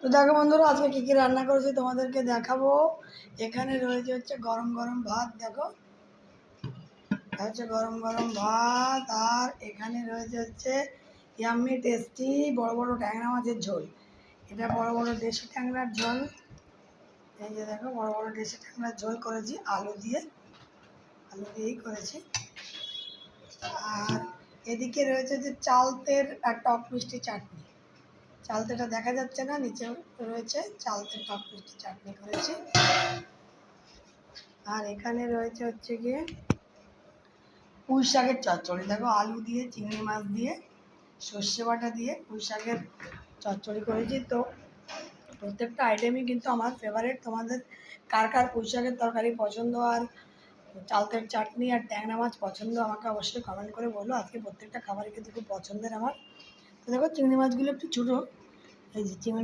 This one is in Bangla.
তো দেখো বন্ধুরা, আজকে কী কী রান্না করেছি তোমাদেরকে দেখাবো। এখানে রয়েছে হচ্ছে গরম গরম ভাত, দেখো হচ্ছে গরম গরম ভাত। আর এখানে রয়েছে হচ্ছে ইয়াম্মি টেস্টি বড় বড় ট্যাংরা মাছের ঝোল। এটা বড় বড় দেশি ট্যাংরার ঝোল। এই যে দেখো বড় বড় দেশি ট্যাংরার ঝোল করেছি আলু দিয়েই করেছি। আর এদিকে রয়েছে যে চালতের আর টক মিষ্টি চাটনি। চালতেটা দেখা যাচ্ছে না, নিচে রয়েছে চালতে টক মিষ্টি চাটনি করেছি। আর এখানে রয়েছে হচ্ছে গিয়ে পুঁই শাকের চচ্চড়ি, দেখো আলু দিয়ে চিংড়ি মাছ দিয়ে সর্ষে বাটা দিয়ে পুঁই শাকের চচ্চড়ি করেছি। তো প্রত্যেকটা আইটেমই কিন্তু আমার ফেভারিট। তোমাদের কার কার পুঁই শাকের তরকারি পছন্দ আর চালতের চাটনি আর ট্যাংরা মাছ পছন্দ আমাকে অবশ্যই কমেন্ট করে বলো। আজকে প্রত্যেকটা খাবারই কিন্তু খুব পছন্দের আমার। তো দেখো চিংড়ি মাছগুলো একটু ছোটো, এই যে চিংড়ি